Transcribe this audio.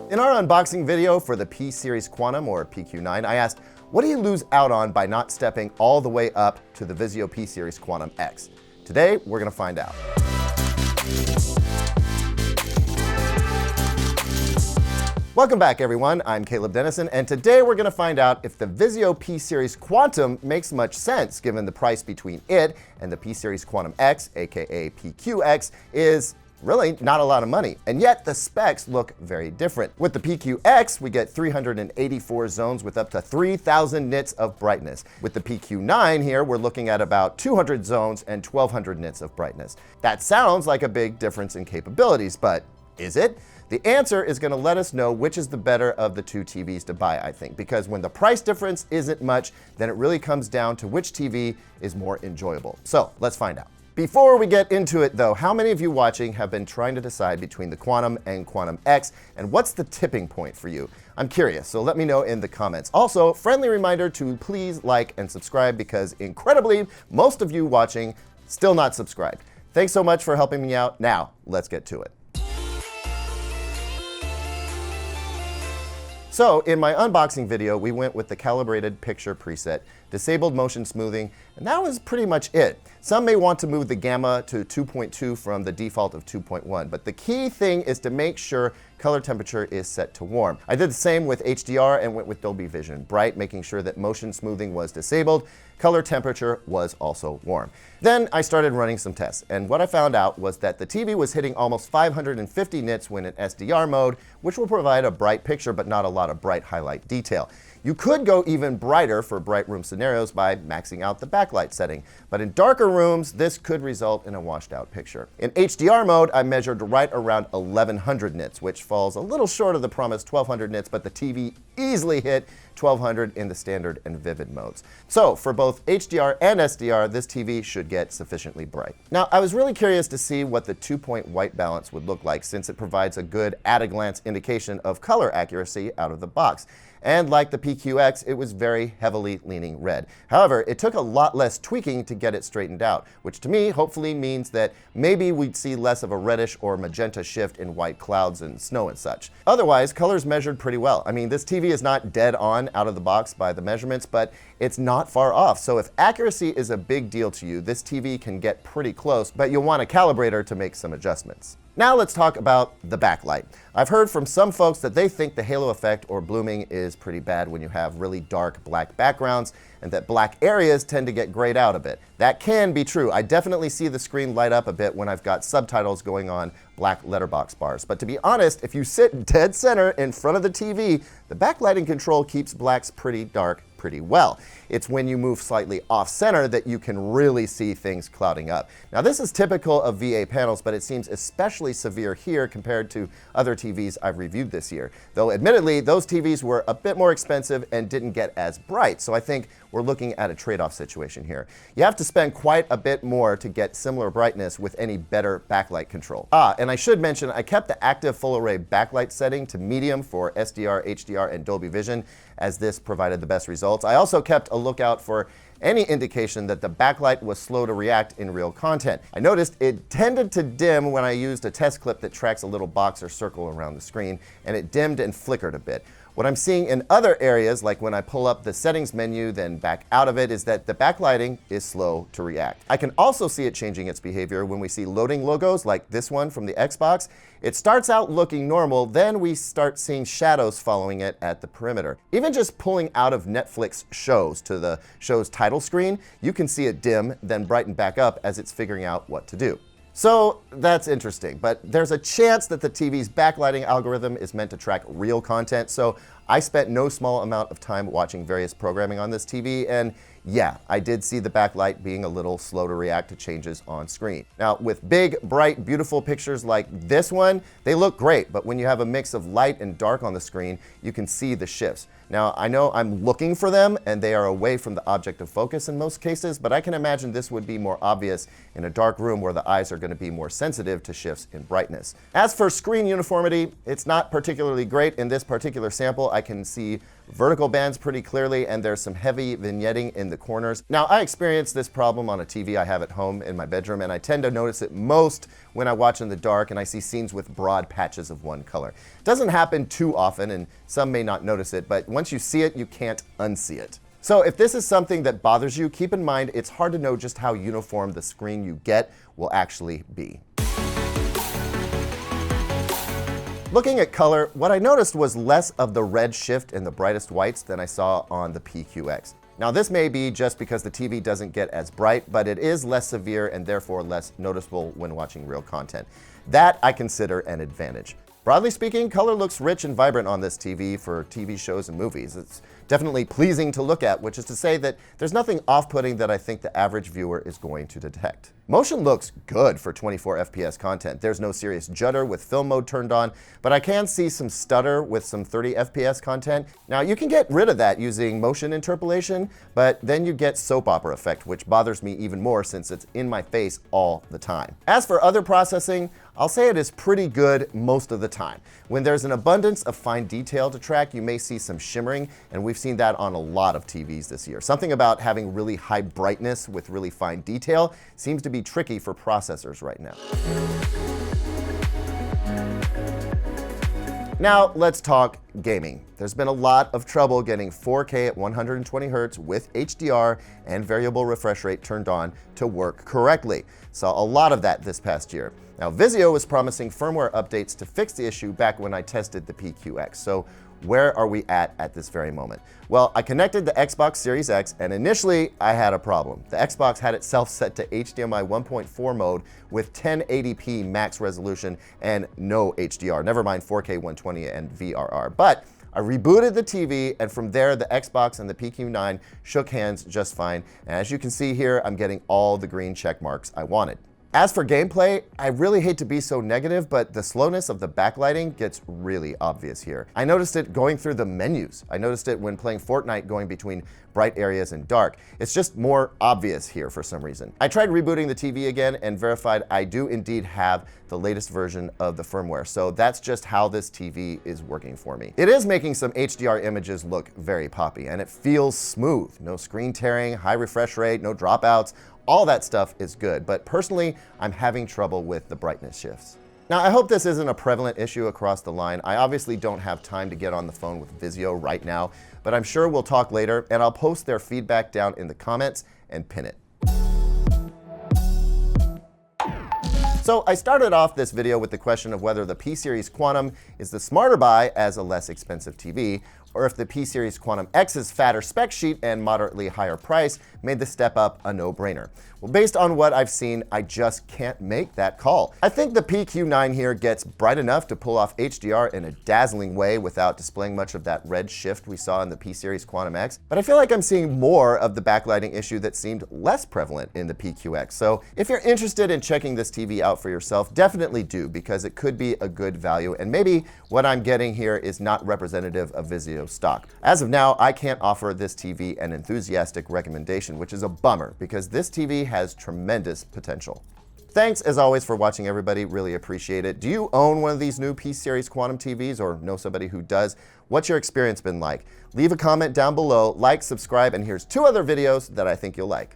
In our unboxing video for the P-Series Quantum, or PQ9, I asked, what do you lose out on by not stepping all the way up to the Vizio P-Series Quantum X? Today, we're going to find out. Welcome back, everyone. I'm Caleb Dennison, and today we're going to find out if the Vizio P-Series Quantum makes much sense given the price between it and the P-Series Quantum X, aka PQX, is really not a lot of money, and yet the specs look very different. With the PQX, we get 384 zones with up to 3,000 nits of brightness. With the PQ9 here, we're looking at about 200 zones and 1,200 nits of brightness. That sounds like a big difference in capabilities, but is it? The answer is going to let us know which is the better of the two TVs to buy, I think, because when the price difference isn't much, then it really comes down to which TV is more enjoyable. So let's find out. Before we get into it though, how many of you watching have been trying to decide between the Quantum and Quantum X, and what's the tipping point for you? I'm curious, so let me know in the comments. Also, friendly reminder to please like and subscribe because incredibly, most of you watching still not subscribed. Thanks so much for helping me out. Now, let's get to it. So in my unboxing video, we went with the calibrated picture preset, disabled motion smoothing, and that was pretty much it. Some may want to move the gamma to 2.2 from the default of 2.1, but the key thing is to make sure color temperature is set to warm. I did the same with HDR and went with Dolby Vision Bright, making sure that motion smoothing was disabled. Color temperature was also warm. Then I started running some tests, and what I found out was that the TV was hitting almost 550 nits when in SDR mode, which will provide a bright picture but not a lot of bright highlight detail. You could go even brighter for bright room scenarios by maxing out the backlight setting, but in darker rooms, this could result in a washed out picture. In HDR mode, I measured right around 1100 nits, which falls a little short of the promised 1200 nits, but the TV easily hit 1200 in the standard and vivid modes. So for both HDR and SDR, this TV should get sufficiently bright. Now, I was really curious to see what the 2-point white balance would look like, since it provides a good at-a-glance indication of color accuracy out of the box. And like the PQX, it was very heavily leaning red. However, it took a lot less tweaking to get it straightened out, which to me hopefully means that maybe we'd see less of a reddish or magenta shift in white clouds and snow and such. Otherwise, colors measured pretty well. I mean, this TV is not dead on out of the box by the measurements, but it's not far off. So if accuracy is a big deal to you, this TV can get pretty close, but you'll want a calibrator to make some adjustments. Now let's talk about the backlight. I've heard from some folks that they think the halo effect or blooming is pretty bad when you have really dark black backgrounds, and that black areas tend to get grayed out a bit. That can be true. I definitely see the screen light up a bit when I've got subtitles going on black letterbox bars. But to be honest, if you sit dead center in front of the TV, the backlighting control keeps blacks pretty dark pretty well. It's when you move slightly off center that you can really see things clouding up. Now this is typical of VA panels, but it seems especially severe here compared to other TVs I've reviewed this year. Though admittedly, those TVs were a bit more expensive and didn't get as bright, so I think we're looking at a trade-off situation here. You have to spend quite a bit more to get similar brightness with any better backlight control. And I should mention, I kept the active full array backlight setting to medium for SDR, HDR, and Dolby Vision, as this provided the best results. I also kept a lookout for any indication that the backlight was slow to react in real content. I noticed it tended to dim when I used a test clip that tracks a little box or circle around the screen, and it dimmed and flickered a bit. What I'm seeing in other areas, like when I pull up the settings menu, then back out of it, is that the backlighting is slow to react. I can also see it changing its behavior when we see loading logos like this one from the Xbox. It starts out looking normal, then we start seeing shadows following it at the perimeter. Even just pulling out of Netflix shows to the show's title screen, you can see it dim, then brighten back up as it's figuring out what to do. So that's interesting, but there's a chance that the TV's backlighting algorithm is meant to track real content, so I spent no small amount of time watching various programming on this TV, and yeah, I did see the backlight being a little slow to react to changes on screen. Now, with big, bright, beautiful pictures like this one, they look great, but when you have a mix of light and dark on the screen, you can see the shifts. Now, I know I'm looking for them, and they are away from the object of focus in most cases, but I can imagine this would be more obvious in a dark room where the eyes are going to be more sensitive to shifts in brightness. As for screen uniformity, it's not particularly great. In this particular sample, I can see vertical bands pretty clearly, and there's some heavy vignetting in the corners. Now, I experienced this problem on a TV I have at home in my bedroom, and I tend to notice it most when I watch in the dark and I see scenes with broad patches of one color. It doesn't happen too often, and some may not notice it, but once you see it, you can't unsee it. So if this is something that bothers you, keep in mind it's hard to know just how uniform the screen you get will actually be. Looking at color, what I noticed was less of the red shift in the brightest whites than I saw on the PQX. Now this may be just because the TV doesn't get as bright, but it is less severe and therefore less noticeable when watching real content. That I consider an advantage. Broadly speaking, color looks rich and vibrant on this TV for TV shows and movies. It's definitely pleasing to look at, which is to say that there's nothing off-putting that I think the average viewer is going to detect. Motion looks good for 24 FPS content. There's no serious judder with film mode turned on, but I can see some stutter with some 30 FPS content. Now you can get rid of that using motion interpolation, but then you get soap opera effect, which bothers me even more since it's in my face all the time. As for other processing, I'll say it is pretty good most of the time. When there's an abundance of fine detail to track, you may see some shimmering, and we've seen that on a lot of TVs this year. Something about having really high brightness with really fine detail seems to be tricky for processors right now. Now let's talk gaming. There's been a lot of trouble getting 4K at 120 Hz with HDR and variable refresh rate turned on to work correctly. Saw a lot of that this past year. Now Vizio was promising firmware updates to fix the issue back when I tested the PQX. So where are we at this very moment? Well, I connected the Xbox Series X, and initially I had a problem. The Xbox had itself set to HDMI 1.4 mode with 1080p max resolution and no HDR, never mind 4K 120 and VRR. But I rebooted the TV, and from there the Xbox and the PQ9 shook hands just fine. And as you can see here, I'm getting all the green check marks I wanted. As for gameplay, I really hate to be so negative, but the slowness of the backlighting gets really obvious here. I noticed it going through the menus. I noticed it when playing Fortnite going between bright areas and dark. It's just more obvious here for some reason. I tried rebooting the TV again and verified I do indeed have the latest version of the firmware. So that's just how this TV is working for me. It is making some HDR images look very poppy, and it feels smooth. No screen tearing, high refresh rate, no dropouts. All that stuff is good, but personally, I'm having trouble with the brightness shifts. Now, I hope this isn't a prevalent issue across the line. I obviously don't have time to get on the phone with Vizio right now, but I'm sure we'll talk later, and I'll post their feedback down in the comments and pin it. So I started off this video with the question of whether the P-Series Quantum is the smarter buy as a less expensive TV, or if the P-Series Quantum X's fatter spec sheet and moderately higher price made the step up a no-brainer. Well, based on what I've seen, I just can't make that call. I think the PQ9 here gets bright enough to pull off HDR in a dazzling way without displaying much of that red shift we saw in the P-Series Quantum X, but I feel like I'm seeing more of the backlighting issue that seemed less prevalent in the PQX. So if you're interested in checking this TV out for yourself, definitely do, because it could be a good value, and maybe what I'm getting here is not representative of Vizio stock. As of now, I can't offer this TV an enthusiastic recommendation, which is a bummer because this TV has tremendous potential. Thanks as always for watching, everybody. Really appreciate it. Do you own one of these new P-Series Quantum TVs or know somebody who does? What's your experience been like? Leave a comment down below, like, subscribe, and here's 2 other videos that I think you'll like.